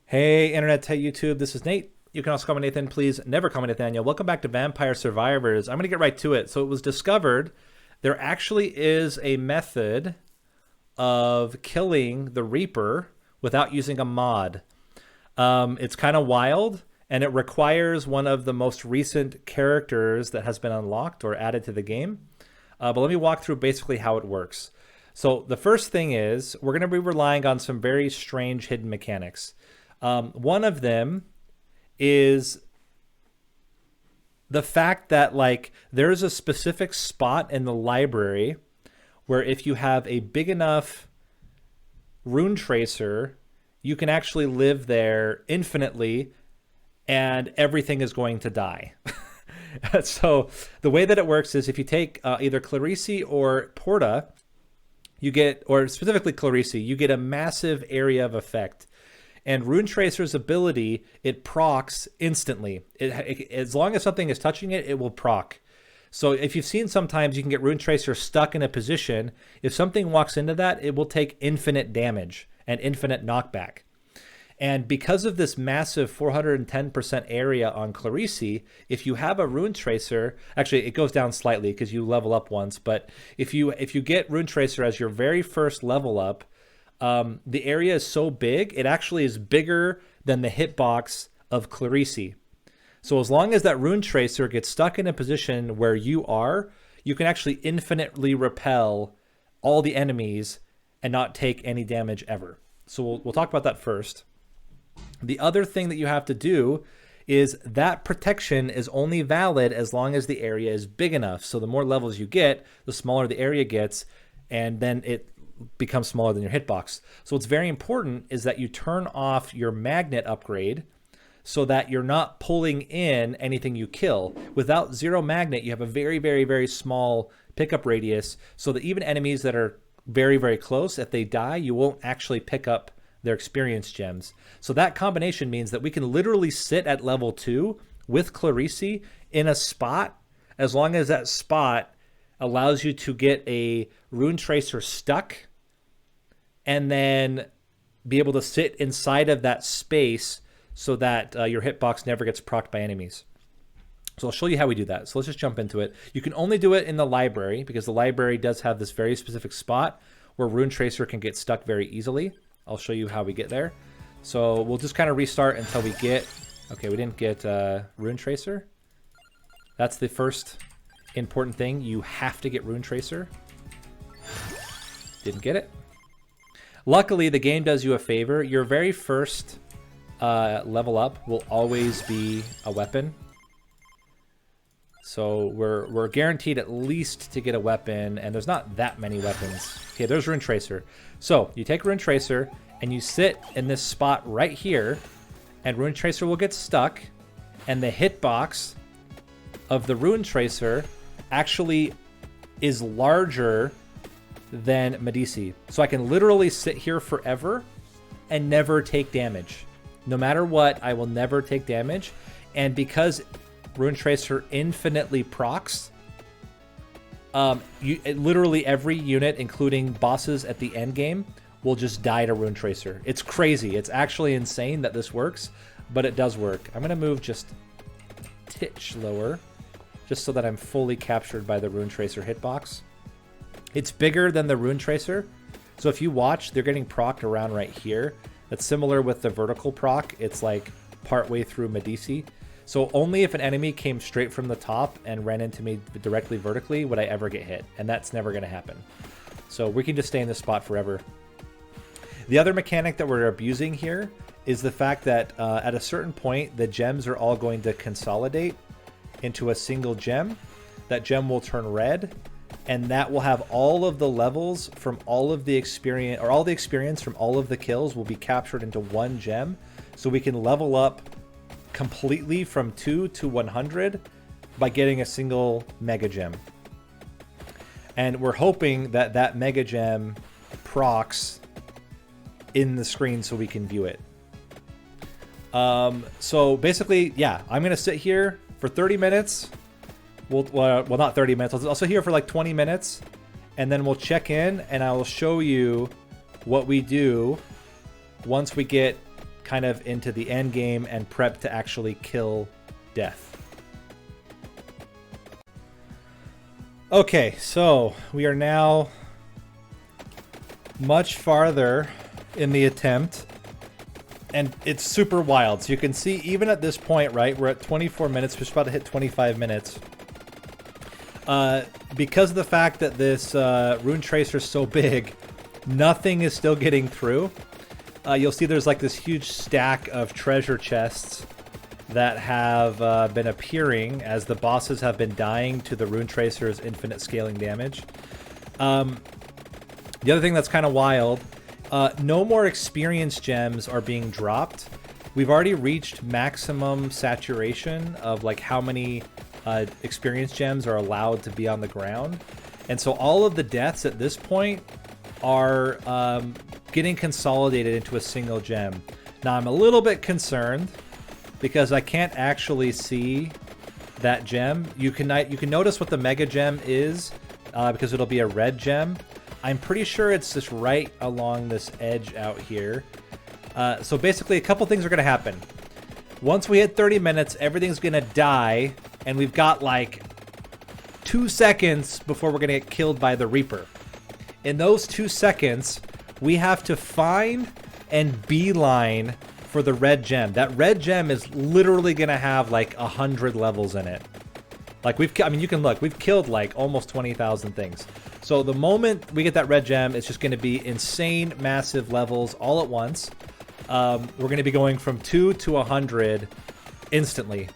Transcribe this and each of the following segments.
Hey, Internet, hey, YouTube, this is Nate. You can also call me Nathan. Please never call me Nathaniel. Welcome back to Vampire Survivors. I'm going to get right to it. So it was discovered there actually is a method of killing the Reaper without using a mod. It's kind of wild, and it requires one of the most recent characters that has been unlocked or added to the game. But let me walk through basically how it works. So the first thing is we're going to be relying on some very strange hidden mechanics. One of them is the fact that there's a specific spot in the library where if you have a big enough rune tracer, you can actually live there infinitely and everything is going to die. So the way that it works is if you take either Clarice or Porta, you get, or specifically Clarice, you get a massive area of effect. And Rune Tracer's ability, it procs instantly. As long as something is touching it, it will proc. So if you've seen sometimes you can get Rune Tracer stuck in a position, if something walks into that, it will take infinite damage and infinite knockback. And because of this massive 410% area on Clarice, if you have a Rune Tracer, actually it goes down slightly because you level up once, but if you get Rune Tracer as your very first level up, the area is so big, it actually is bigger than the hitbox of Clarice. So as long as that Rune Tracer gets stuck in a position where you are, you can actually infinitely repel all the enemies and not take any damage ever. So we'll talk about that first. The other thing that you have to do is that protection is only valid as long as the area is big enough. So the more levels you get, the smaller the area gets, and then it becomes smaller than your hitbox. So what's very important is that you turn off your magnet upgrade so that you're not pulling in anything you kill. Without zero magnet, you have a very, very, very small pickup radius so that even enemies that are very, very close, if they die, you won't actually pick up their experience gems. So that combination means that we can literally sit at level 2 with Clarice in a spot as long as that spot allows you to get a Rune Tracer stuck and then be able to sit inside of that space so that your hitbox never gets procced by enemies. So I'll show you how we do that. So let's just jump into it. You can only do it in the library because the library does have this very specific spot where Rune Tracer can get stuck very easily. I'll show you how we get there. So we'll just kind of restart until we get... Okay, we didn't get Rune Tracer. That's the first important thing. You have to get Rune Tracer. Didn't get it. Luckily, the game does you a favor. Your very first level up will always be a weapon. So we're guaranteed at least to get a weapon, and there's not that many weapons. Okay, there's Rune Tracer. So you take Rune Tracer, and you sit in this spot right here, and Rune Tracer will get stuck, and the hitbox of the Rune Tracer actually is larger than Medici. So I can literally sit here forever and never take damage. No matter what, I will never take damage. And because Rune Tracer infinitely procs, literally every unit, including bosses at the end game, will just die to Rune Tracer. It's crazy. It's actually insane that this works, but it does work. I'm going to move just a titch lower, just so that I'm fully captured by the Rune Tracer hitbox. It's bigger than the Rune Tracer, so if you watch, they're getting procced around right here. That's similar with the vertical proc. It's like partway through Medici. So only if an enemy came straight from the top and ran into me directly vertically would I ever get hit, and that's never going to happen. So we can just stay in this spot forever. The other mechanic that we're abusing here is the fact that at a certain point, the gems are all going to consolidate into a single gem. That gem will turn red, and that will have all of the levels from all of the experience, or all the experience from all of the kills will be captured into one gem. So we can level up completely from 2 to 100 by getting a single mega gem. And we're hoping that that mega gem procs in the screen so we can view it. So basically, yeah, I'm going to sit here for 30 minutes. Well, not 30 minutes. I'll sit here for like 20 minutes, and then we'll check in, and I will show you what we do once we get kind of into the end game and prep to actually kill death. Okay, so we are now much farther in the attempt, and it's super wild. So you can see even at this point, right, we're at 24 minutes, we're just about to hit 25 minutes. Because of the fact that this rune tracer is so big, nothing is still getting through. You'll see there's like this huge stack of treasure chests that have been appearing as the bosses have been dying to the rune tracer's infinite scaling damage. The other thing that's kind of wild, no more experience gems are being dropped. We've already reached maximum saturation of like how many experience gems are allowed to be on the ground. And so all of the deaths at this point are getting consolidated into a single gem. Now I'm a little bit concerned because I can't actually see that gem. You can notice what the mega gem is because it'll be a red gem. I'm pretty sure it's just right along this edge out here. So basically a couple things are gonna happen. Once we hit 30 minutes, everything's gonna die, and we've got like 2 seconds before we're gonna get killed by the Reaper. In those 2 seconds, we have to find and beeline for the red gem. That red gem is literally gonna have like 100 levels in it. Like I mean, you can look, we've killed like almost 20,000 things. So the moment we get that red gem, it's just gonna be insane, massive levels all at once. We're gonna be going from 2 to 100 instantly.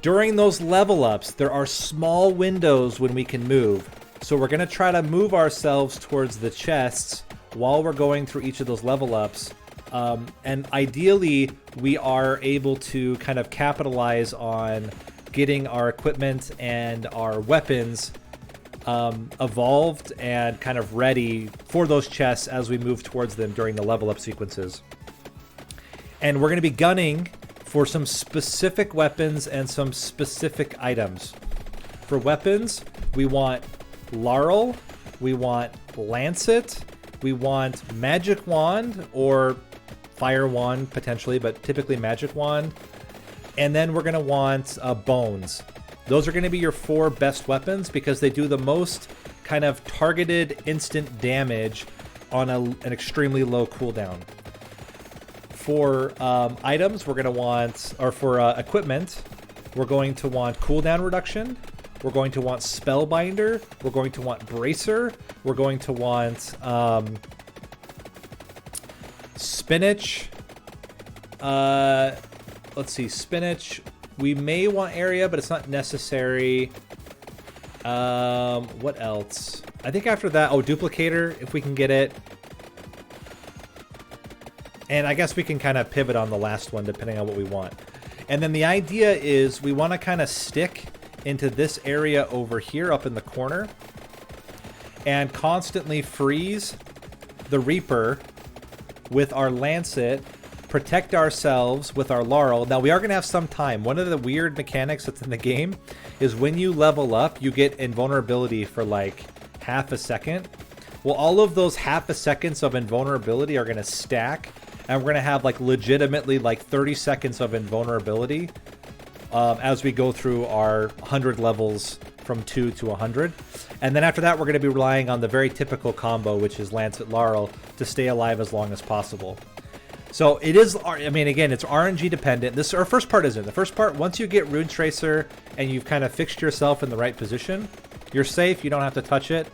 During those level ups, there are small windows when we can move. So we're gonna try to move ourselves towards the chests while we're going through each of those level ups. And ideally, we are able to kind of capitalize on getting our equipment and our weapons evolved and kind of ready for those chests as we move towards them during the level up sequences. And we're going to be gunning for some specific weapons and some specific items. For weapons, we want Laurel, we want Lancet, we want Magic Wand or Fire Wand potentially, but typically Magic Wand. And then we're going to want Bones. Those are going to be your 4 best weapons because they do the most kind of targeted instant damage on an extremely low cooldown. For items, we're going to want, or for equipment, we're going to want cooldown reduction. We're going to want Spellbinder. We're going to want Bracer. We're going to want Spinach. Let's see, Spinach. We may want Area, but it's not necessary. What else? I think after that, Duplicator, if we can get it. And I guess we can kind of pivot on the last one depending on what we want. And then the idea is we want to kind of stick into this area over here up in the corner and constantly freeze the Reaper with our Lancet, protect ourselves with our Laurel. Now we are going to have some time. One of the weird mechanics that's in the game is when you level up, you get invulnerability for like half a second. Well, all of those half a seconds of invulnerability are going to stack, and we're going to have like legitimately like 30 seconds of invulnerability as we go through our 100 levels from 2 to 100. And then after that, we're going to be relying on the very typical combo, which is Lancet Laurel, to stay alive as long as possible. So it is, I mean, again, it's RNG dependent. This, our first part isn't. The first part, once you get Rune Tracer and you've kind of fixed yourself in the right position, you're safe, you don't have to touch it.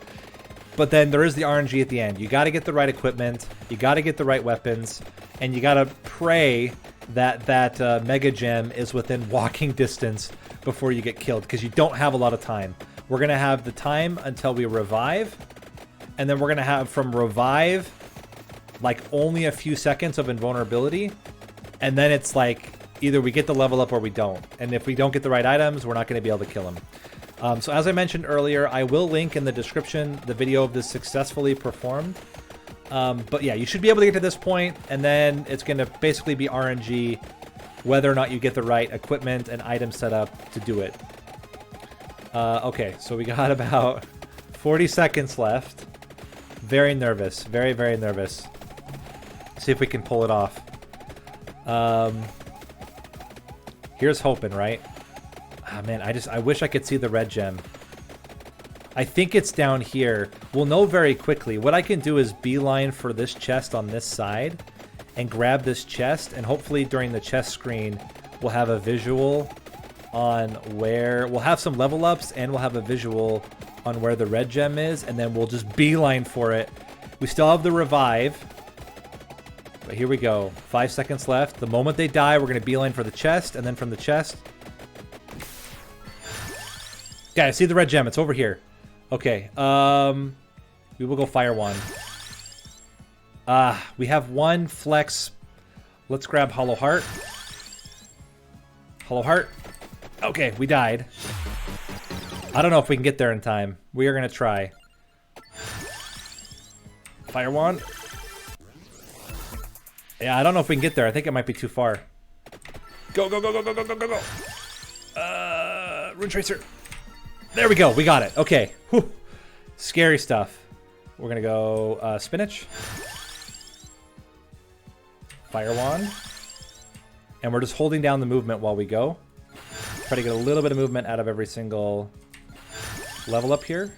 But then there is the RNG at the end. You got to get the right equipment, you got to get the right weapons, and you got to pray that that Mega Gem is within walking distance before you get killed, because you don't have a lot of time. We're going to have the time until we revive, and then we're going to have from revive like only a few seconds of invulnerability, and then it's like either we get the level up or we don't. And if we don't get the right items, we're not going to be able to kill them. So as I mentioned earlier, I will link in the description the video of this successfully performed. But yeah, you should be able to get to this point, and then it's going to basically be RNG whether or not you get the right equipment and item set up to do it. Okay, so we got about 40 seconds left. Very nervous. Very, very nervous. See if we can pull it off. Here's hoping, right? Ah, man, I wish I could see the red gem. I think it's down here. We'll know very quickly. What I can do is beeline for this chest on this side and grab this chest, and hopefully during the chest screen we'll have a visual on where... We'll have some level ups and we'll have a visual on where the red gem is, and then we'll just beeline for it. We still have the revive. But here we go. 5 seconds left. The moment they die, we're going to beeline for the chest, and then from the chest... Guys, see the red gem. It's over here. Okay, we will go fire one. We have one flex. Let's grab Hollow Heart. Hollow Heart. Okay, we died. I don't know if we can get there in time. We are going to try. Fire wand. Yeah, I don't know if we can get there. I think it might be too far. Go, go, go, go, go, go, go, go, go. Rune Tracer. There we go. We got it. Okay. Whew. Scary stuff. We're going to go spinach. Fire wand. And we're just holding down the movement while we go. Try to get a little bit of movement out of every single level up here.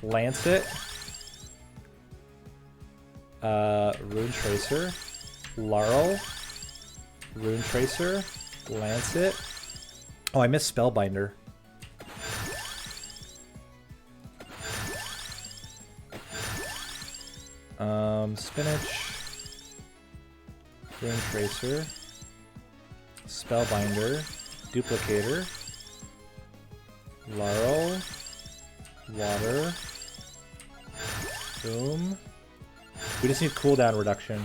Lance it. Rune Tracer. Laurel. Rune Tracer. Lance it. Oh, I missed Spellbinder. Spinach, Rune Tracer, Spellbinder, Duplicator, Laurel, Water, Boom. We just need cooldown reduction.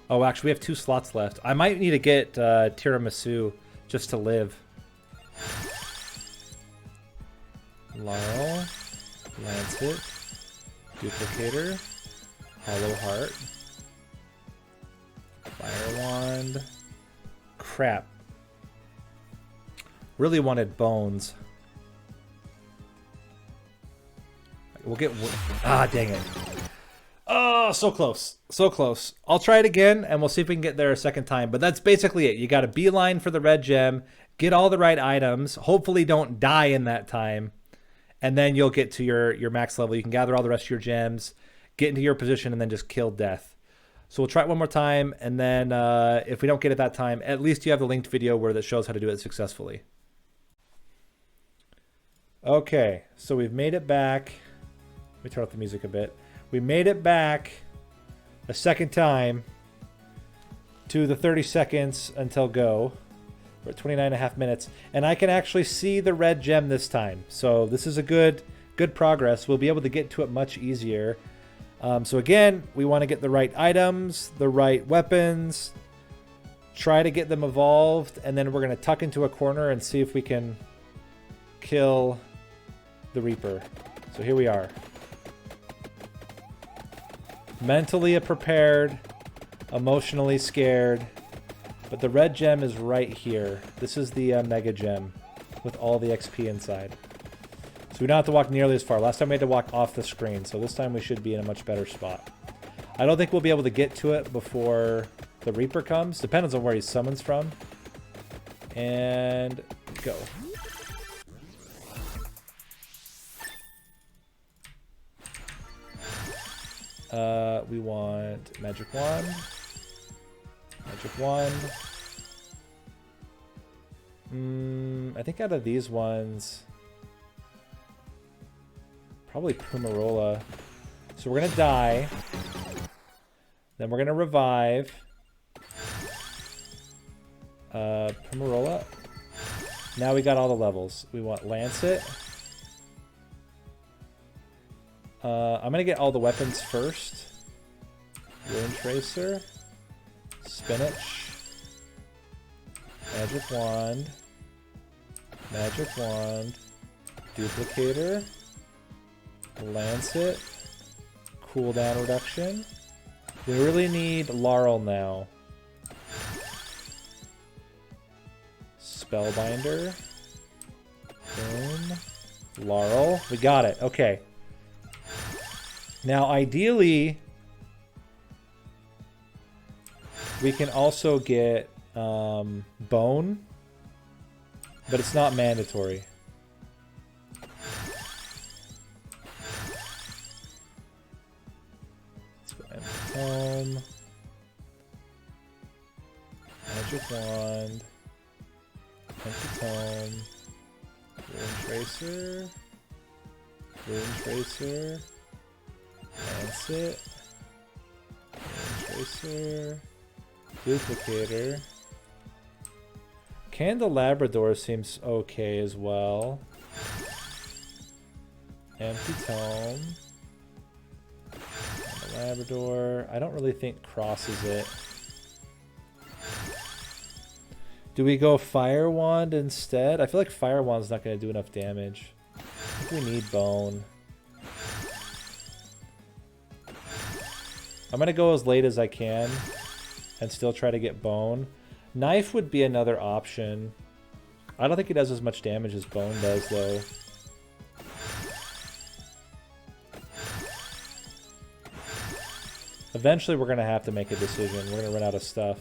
Oh, actually, we have 2 slots left. I might need to get Tiramisu just to live. Laurel, Lancet. Duplicator, Hollow Heart, Fire Wand. Crap. Really wanted bones. We'll get... Ah, dang it. Oh, so close. So close. I'll try it again, and we'll see if we can get there a second time. But that's basically it. You got to beeline for the red gem, get all the right items, hopefully don't die in that time, and then you'll get to your max level. You can gather all the rest of your gems, get into your position, and then just kill death. So we'll try it one more time, and then if we don't get it that time, at least you have the linked video where that shows how to do it successfully. Okay, so we've made it back. Let me turn off the music a bit. We made it back a second time to the 30 seconds until go. We're at 29.5 minutes, and I can actually see the red gem this time. So this is a good progress. We'll be able to get to it much easier. So again, we want to get the right items, the right weapons, try to get them evolved, and then we're going to tuck into a corner and see if we can kill the Reaper. So here we are. Mentally prepared, emotionally scared, but the red gem is right here. This is the mega gem with all the XP inside. So we don't have to walk nearly as far. Last time we had to walk off the screen, so this time we should be in a much better spot. I don't think we'll be able to get to it before the Reaper comes. Depends on where he summons from. And go. We want Magic Wand. Magic Wand. I think out of these ones, probably Pumarola. So we're going to die. Then we're going to revive. Pumarola. Now we got all the levels. We want Lancet. I'm going to get all the weapons first. Rune Tracer. Spinach. Magic Wand. Magic Wand. Duplicator. Lancet. Cooldown reduction. We really need Laurel now. Spellbinder. Boom. Laurel. We got it. Okay. Now, ideally, We can also get bone, but it's not mandatory. Let's go empty tome. Magic wand. Empty tome. Rune tracer. Rune tracer. Lancet. Rune tracer. Duplicator. Candelabrador seems okay as well. Empty tome. Candelabrador. I don't really think crosses it. Do we go Fire Wand instead? I feel like Fire Wand's not going to do enough damage. I think we need Bone. I'm going to go as late as I can and still try to get Bone. Knife would be another option. I don't think it does as much damage as Bone does, though. Eventually, we're going to have to make a decision. We're going to run out of stuff.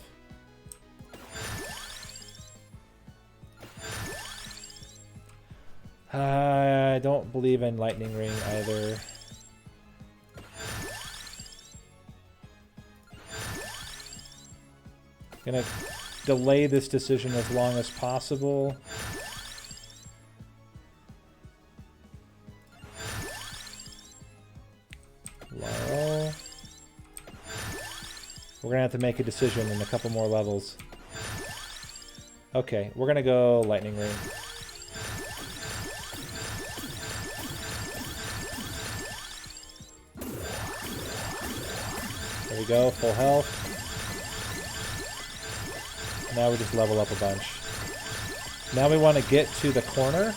I don't believe in Lightning Ring either. Gonna delay this decision as long as possible. Laurel. We're gonna have to make a decision in a couple more levels. Okay, we're gonna go Lightning Ring. There we go, full health. Now we just level up a bunch. Now we want to get to the corner.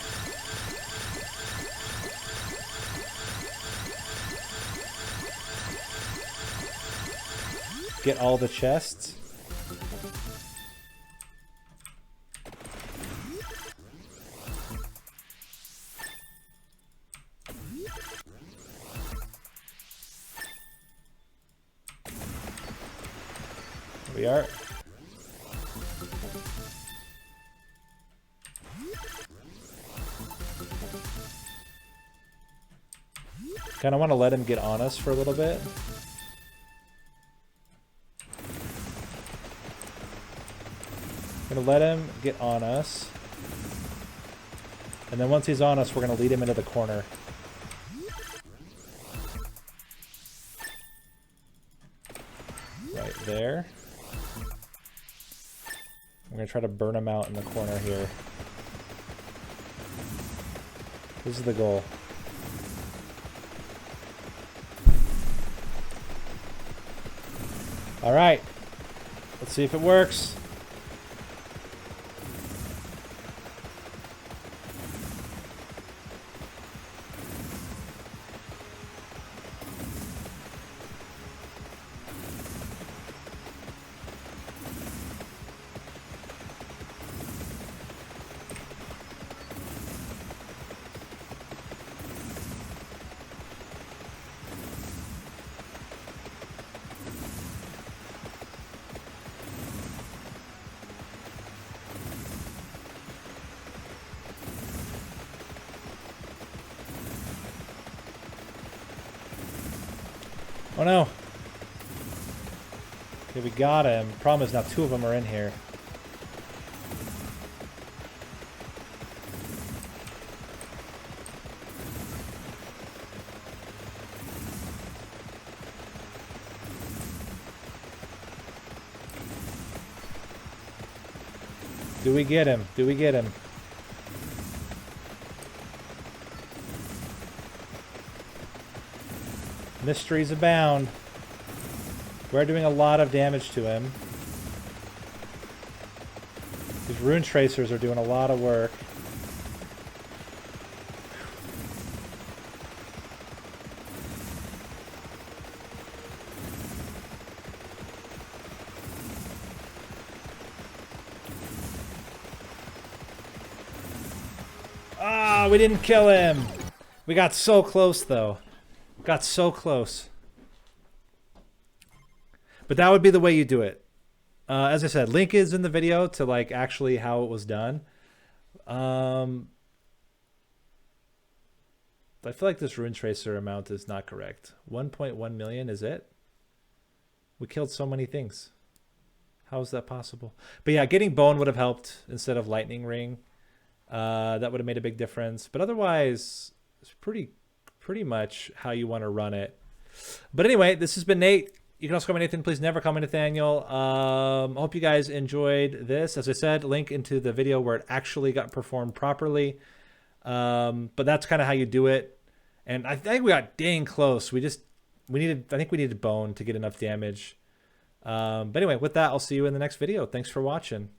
Get all the chests. Here we are. Kind of want to let him get on us for a little bit. Gonna let him get on us. And then once he's on us, we're gonna lead him into the corner. Right there. We're gonna try to burn him out in the corner here. This is the goal. All right, let's see if it works. Oh no. Okay, we got him. Problem is now two of them are in here. Do we get him? Do we get him? Mysteries abound. We're doing a lot of damage to him. These rune tracers are doing a lot of work. Ah, we didn't kill him. We got so close though. Got so close. But that would be the way you do it. As I said, link is in the video to like actually how it was done. I feel like this rune tracer amount is not correct. 1.1 million is it? We killed so many things. How is that possible? But yeah, getting bone would have helped instead of lightning ring. That would have made a big difference. But otherwise, it's pretty much how you want to run it. But anyway, this has been Nate. You can also comment Nathan. Please never comment Nathaniel. I hope you guys enjoyed this. As I said, link into the video where it actually got performed properly. But that's kind of how you do it. And I think we got dang close. I think we needed bone to get enough damage. But anyway, with that, I'll see you in the next video. Thanks for watching.